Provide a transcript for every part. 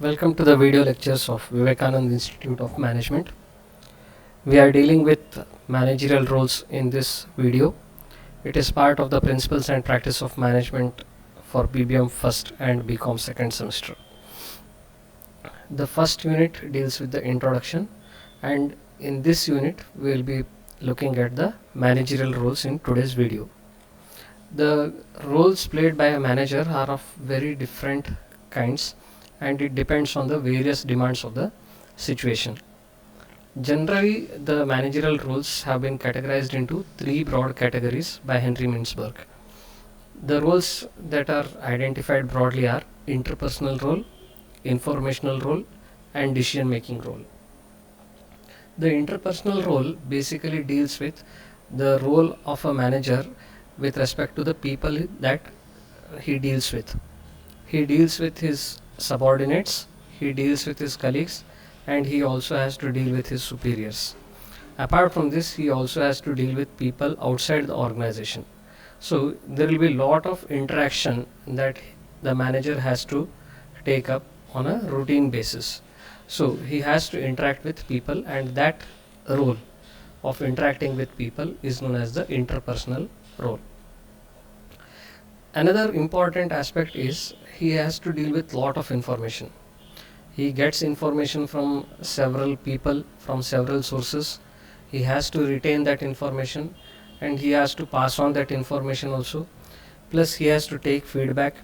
Welcome to the video lectures of Vivekanand Institute of Management. We are dealing with managerial roles in this video. It is part of the Principles and Practice of Management for PPM first and BCom second semester. The first unit deals with the introduction, and in this unit we will be looking at the managerial roles in today's video. The roles played by a manager are of very different kinds, and it depends on the various demands of the situation. Generally, the managerial roles have been categorized into three broad categories by Henry Mintzberg. The roles that are identified broadly are interpersonal role, informational role, and decision making role. The interpersonal role basically deals with the role of a manager with respect to the people that he deals with. He deals with his subordinates, he deals with his colleagues, and he also has to deal with his superiors. Apart from this, he also has to deal with people outside the organization. So there will be a lot of interaction that the manager has to take up on a routine basis. So he has to interact with people, and that role of interacting with people is known as the interpersonal role. Another important aspect is he has to deal with lot of information. He gets information from several people, from several sources. He has to retain that information, and he has to pass on that information also. Plus he has to take feedback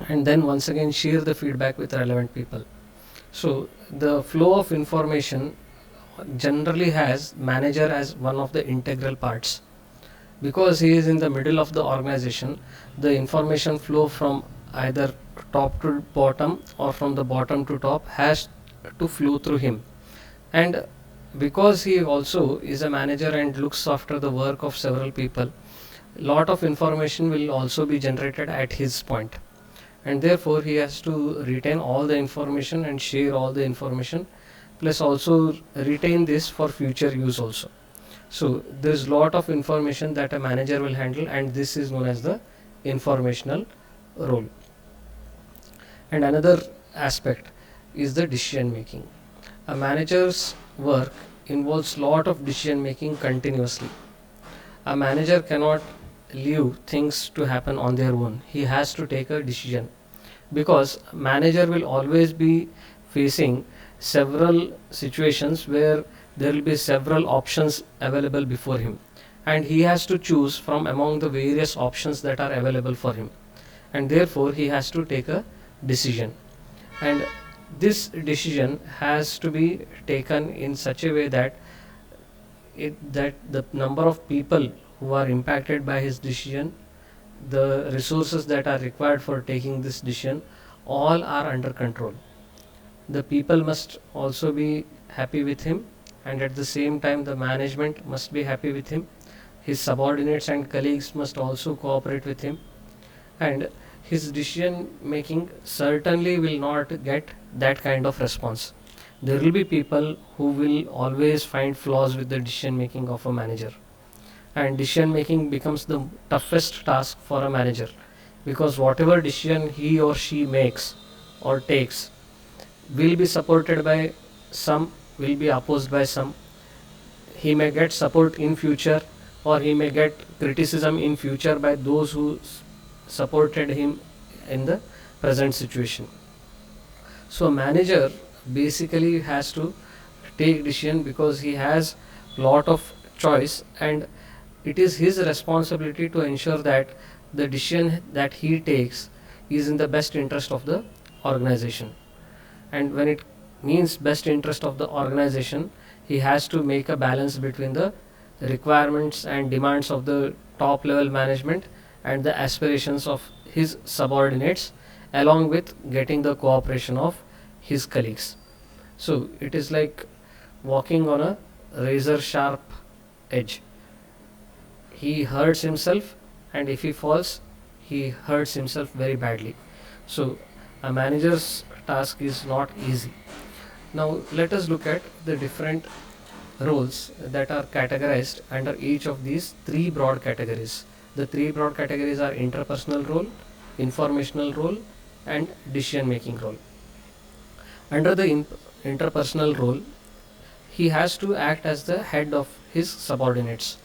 and then once again share the feedback with relevant people. So the flow of information generally has manager as one of the integral parts. Because he is in the middle of the organization, the information flow from either top to bottom or from the bottom to top has to flow through him. And because he also is a manager and looks after the work of several people, lot of information will also be generated at his point. And therefore he has to retain all the information and share all the information, plus also retain this for future use also. So there is lot of information that a manager will handle, and this is known as the informational role. And another aspect is the decision making. A manager's work involves lot of decision making continuously. A manager cannot leave things to happen on their own. He has to take a decision, because manager will always be facing several situations where there will be several options available before him, and he has to choose from among the various options that are available for him, and therefore he has to take a decision. And this decision has to be taken in such a way that the number of people who are impacted by his decision, the resources that are required for taking this decision, all are under control. The people must also be happy with him, and at the same time the management must be happy with him. His subordinates and colleagues must also cooperate with him, and his decision making certainly will not get that kind of response. There will be people who will always find flaws with the decision making of a manager, and decision making becomes the toughest task for a manager, because whatever decision he or she makes or takes will be supported by some, will be opposed by some. He may get support in future, or he may get criticism in future by those who supported him in the present situation. So a manager basically has to take decision because he has lot of choice, and it is his responsibility to ensure that the decision that he takes is in the best interest of the organization. And when it means best interest of the organization, he has to make a balance between the requirements and demands of the top level management and the aspirations of his subordinates, along with getting the cooperation of his colleagues. So it is like walking on a razor sharp edge. He hurts himself, and if he falls, he hurts himself very badly. So a manager's task is not easy. Now let us look at the different roles that are categorized under each of these three broad categories. The three broad categories are interpersonal role, informational role, and decision making role. Under the interpersonal role, he has to act as the head of his subordinates,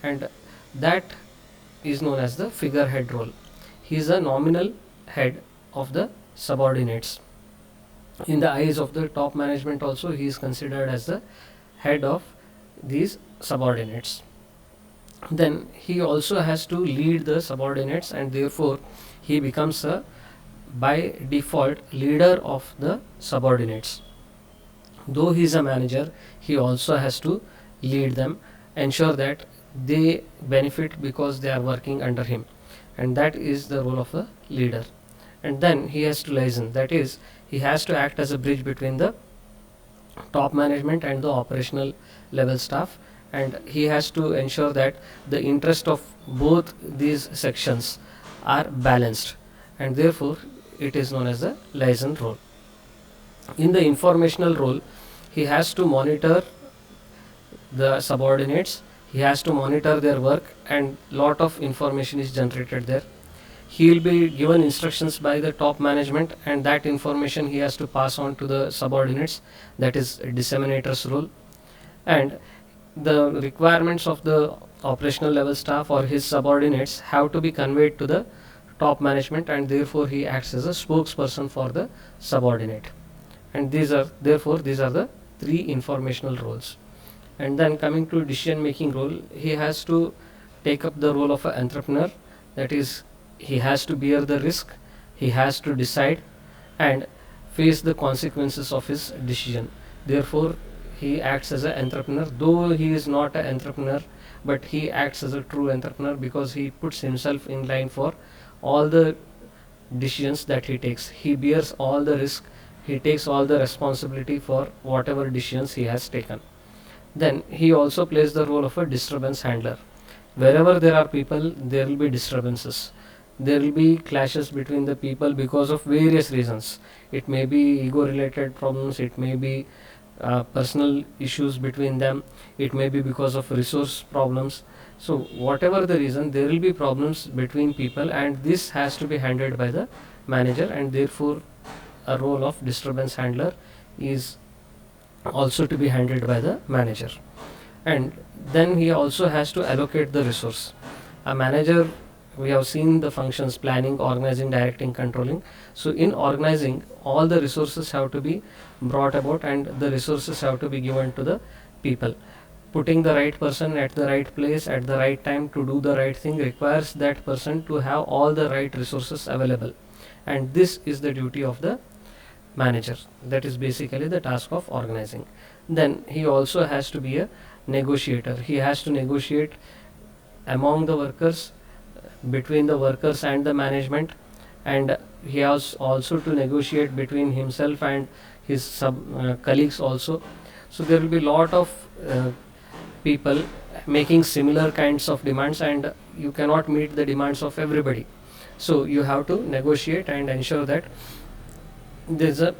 and that is known as the figurehead role. He is a nominal head of the subordinates. In the eyes of the top management also, he is considered as the head of these subordinates. Then he also has to lead the subordinates, and therefore he becomes a by default leader of the subordinates. Though he is a manager, he also has to lead them, ensure that they benefit because they are working under him, and that is the role of a leader. And then he has to liaison, that is, he has to act as a bridge between the top management and the operational level staff, and he has to ensure that the interest of both these sections are balanced, and therefore it is known as the liaison role. In the informational role, he has to monitor the subordinates, he has to monitor their work, and lot of information is generated there. He will be given instructions by the top management, and that information he has to pass on to the subordinates, that is disseminator's role. And the requirements of the operational level staff or his subordinates have to be conveyed to the top management, and therefore he acts as a spokesperson for the subordinate. And these are the three informational roles. And then coming to decision making role, he has to take up the role of an entrepreneur, that is, he has to bear the risk, he has to decide and face the consequences of his decision. Therefore he acts as an entrepreneur, though he is not an entrepreneur, but he acts as a true entrepreneur because he puts himself in line for all the decisions that he takes. He bears all the risk, he takes all the responsibility for whatever decisions he has taken. Then he also plays the role of a disturbance handler. Wherever there are people, there will be disturbances, there will be clashes between the people because of various reasons. It may be ego related problems, it may be personal issues between them, it may be because of resource problems. So whatever the reason, there will be problems between people, and this has to be handled by the manager, and therefore a role of disturbance handler is also to be handled by the manager. And then he also has to allocate the resource. A manager, we have seen the functions: planning, organizing, directing, controlling. So in organizing, all the resources have to be brought about, and the resources have to be given to the people. Putting the right person at the right place at the right time to do the right thing requires that person to have all the right resources available, and this is the duty of the manager. That is basically the task of organizing. Then he also has to be a negotiator. He has to negotiate among the workers, between the workers and the management, and he has also to negotiate between himself and his colleagues also. So there will be lot of people making similar kinds of demands, and you cannot meet the demands of everybody. So you have to negotiate and ensure that there is a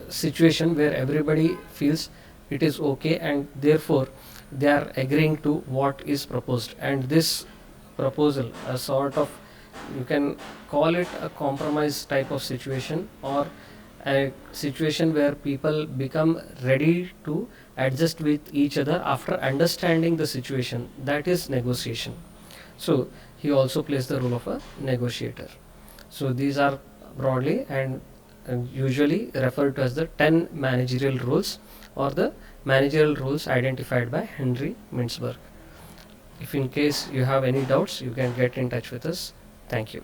situation where everybody feels it is okay, and therefore they are agreeing to what is proposed. And this proposal, a sort of, you can call it a compromise type of situation, or a situation where people become ready to adjust with each other after understanding the situation, that is negotiation. So he also plays the role of a negotiator. So these are broadly and usually referred to as the 10 managerial roles, or the managerial roles identified by Henry Mintzberg. If in case you have any doubts, you can get in touch with us. Thank you.